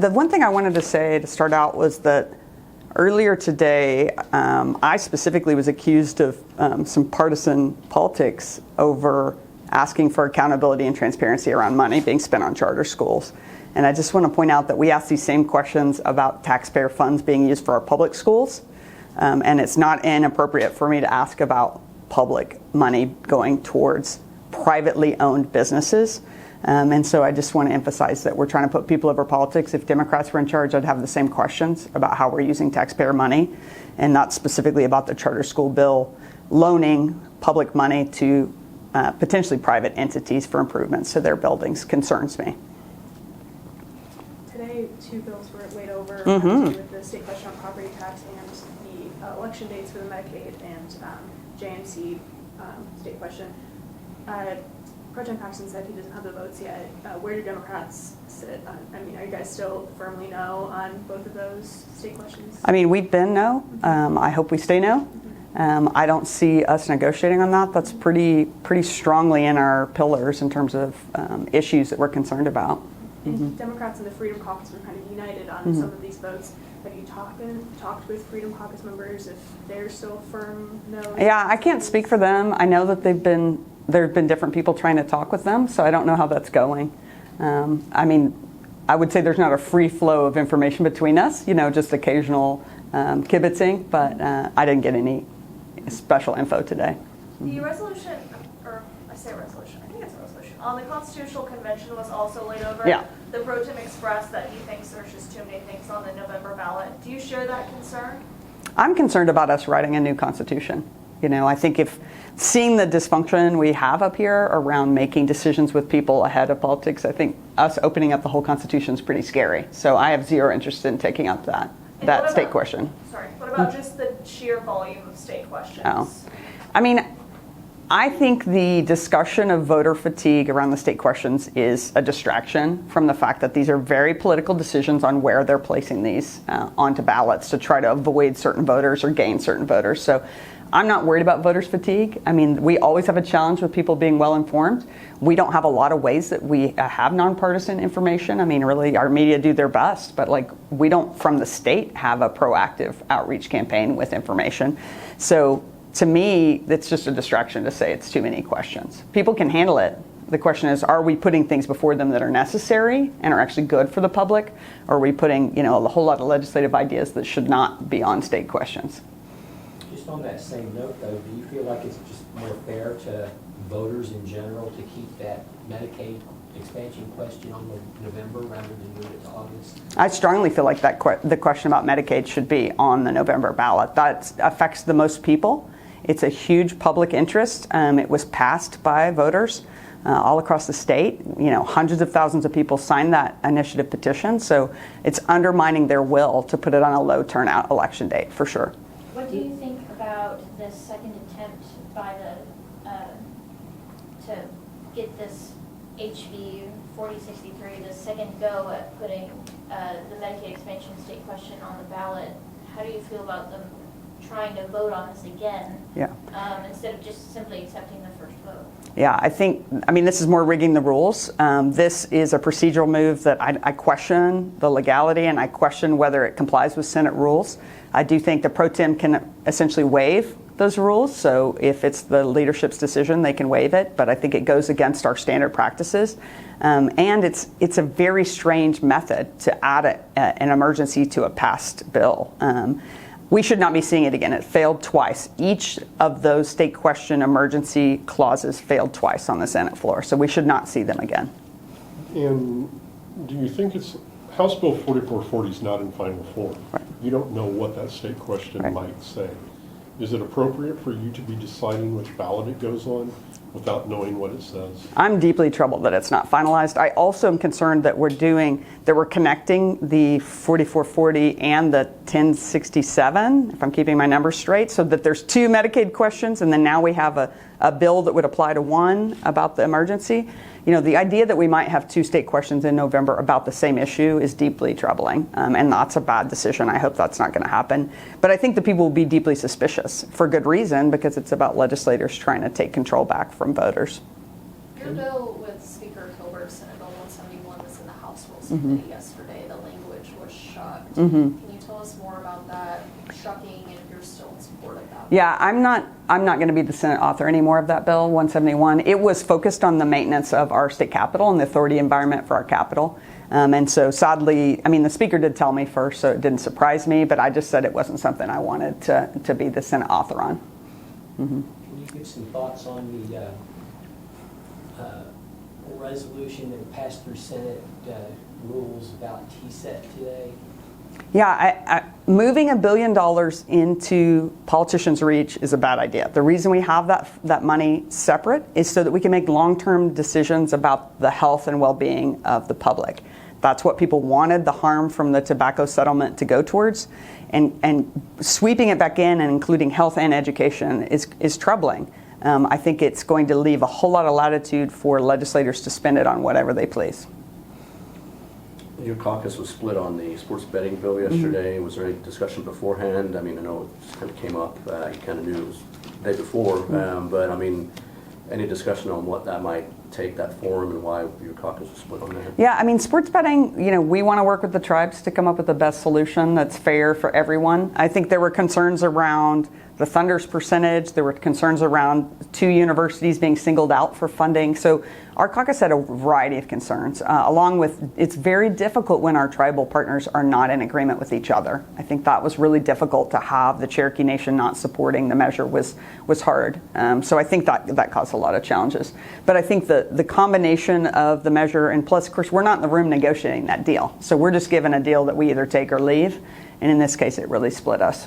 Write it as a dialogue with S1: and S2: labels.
S1: The one thing I wanted to say to start out was that earlier today, I specifically was accused of some partisan politics over asking for accountability and transparency around money being spent on charter schools. And I just want to point out that we ask these same questions about taxpayer funds being used for our public schools. And it's not inappropriate for me to ask about public money going towards privately owned businesses. And so I just want to emphasize that we're trying to put people over politics. If Democrats were in charge, I'd have the same questions about how we're using taxpayer money, and not specifically about the charter school bill loaning public money to potentially private entities for improvements to their buildings concerns me.
S2: Today, 2 bills were laid over with the state question on property tax and the election dates for the Medicaid and JMC state question. Pro Tem Paxton said he doesn't have the votes yet. Where do Democrats sit? I mean, are you guys still firmly no on both of those state questions?
S1: I mean, we've been no. I hope we stay no. I don't see us negotiating on that. That's pretty strongly in our pillars in terms of issues that we're concerned about.
S2: And Democrats and the Freedom Caucus were kind of united on some of these votes. Have you talked with Freedom Caucus members if they're still firm no?
S1: Yeah, I can't speak for them. I know that there have been different people trying to talk with them, so I don't know how that's going. I mean, I would say there's not a free flow of information between us, just occasional kibitzing, but I didn't get any special info today.
S3: The resolution, or I say resolution, I think it's a resolution, on the Constitutional Convention was also laid over.
S1: Yeah.
S3: The Pro Tem expressed that he thinks there's just too many things on the November ballot. Do you share that concern?
S1: I'm concerned about us writing a new constitution. I think if seeing the dysfunction we have up here around making decisions with people ahead of politics, I think us opening up the whole Constitution is pretty scary. So I have zero interest in taking up that state question.
S3: Sorry, what about just the sheer volume of state questions?
S1: Oh. I mean, I think the discussion of voter fatigue around the state questions is a distraction from the fact that these are very political decisions on where they're placing these onto ballots to try to avoid certain voters or gain certain voters. So I'm not worried about voters fatigue. I mean, we always have a challenge with people being well informed. We don't have a lot of ways that we have nonpartisan information. I mean, really, our media do their best, but we don't, from the state, have a proactive outreach campaign with information. So to me, it's just a distraction to say it's too many questions. People can handle it. The question is, are we putting things before them that are necessary and are actually good for the public? Or are we putting, a whole lot of legislative ideas that should not be on state questions?
S4: Just on that same note, though, do you feel like it's just more fair to voters in general to keep that Medicaid expansion question on November rather than move it to August?
S1: I strongly feel like the question about Medicaid should be on the November ballot. That affects the most people. It's a huge public interest. It was passed by voters all across the state. Hundreds of thousands of people signed that initiative petition. So it's undermining their will to put it on a low turnout election date, for sure.
S5: What do you think about this second attempt by to get this HB 4063, the second go at putting the Medicaid expansion state question on the ballot? How do you feel about them trying to vote on this again instead of just simply accepting the first vote?
S1: Yeah, this is more rigging the rules. This is a procedural move that I question the legality, and I question whether it complies with Senate rules. I do think the Pro Tem can essentially waive those rules. So if it's the leadership's decision, they can waive it. But I think it goes against our standard practices. And it's a very strange method to add an emergency to a passed bill. We should not be seeing it again. It failed twice. Each of those state question emergency clauses failed twice on the Senate floor. So we should not see them again.
S6: And do you think House Bill 4440 is not in final form?
S1: Right.
S6: You don't know what that state question might say. Is it appropriate for you to be deciding which ballot it goes on without knowing what it says? I'm
S1: deeply troubled that it's not finalized. I also am concerned that we're connecting the 4440 and the 1067, if I'm keeping my numbers straight, so that there's 2 Medicaid questions, and then now we have a bill that would apply to one about the emergency. The idea that we might have 2 state questions in November about the same issue is deeply troubling, and that's a bad decision. I hope that's not going to happen. But I think the people will be deeply suspicious for good reason, because it's about legislators trying to take control back from voters.
S7: Your bill with Speaker Hilbert's Senate Bill 171 was in the House Rules Committee yesterday. The language
S3: was shut.
S1: Mm-hmm.
S3: Can you tell us more about that shucking and if you're still in support of that?
S1: Yeah, I'm not going to be the Senate author anymore of that bill, 171. It was focused on the maintenance of our state capitol and the authority environment for our capitol. And so sadly, I mean, the speaker did tell me first, so it didn't surprise me, but I just said it wasn't something I wanted to be the Senate author on. Mm-hmm.
S4: Can you give some thoughts on the resolution that passed through Senate rules about TSET today?
S1: Yeah, moving $1 billion into politicians' reach is a bad idea. The reason we have that money separate is so that we can make long-term decisions about the health and well-being of the public. That's what people wanted the harm from the tobacco settlement to go towards. And sweeping it back in and including health and education is troubling. I think it's going to leave a whole lot of latitude for legislators to spend it on whatever they please.
S7: Your caucus was split on the sports betting bill yesterday. Was there any discussion beforehand? I mean, I know it kind of came up. You kind of knew it was the day before, but I mean, any discussion on what that might take, that forum, and why your caucus was split on that?
S1: Yeah, I mean, sports betting, we want to work with the tribes to come up with the best solution that's fair for everyone. I think there were concerns around the Thunder's percentage. There were concerns around 2 universities being singled out for funding. So our caucus had a variety of concerns, along with it's very difficult when our tribal partners are not in agreement with each other. I think that was really difficult to have. The Cherokee Nation not supporting the measure was hard. So I think that caused a lot of challenges. But I think the combination of the measure, and plus, of course, we're not in the room negotiating that deal. So we're just given a deal that we either take or leave. And in this case, it really split us.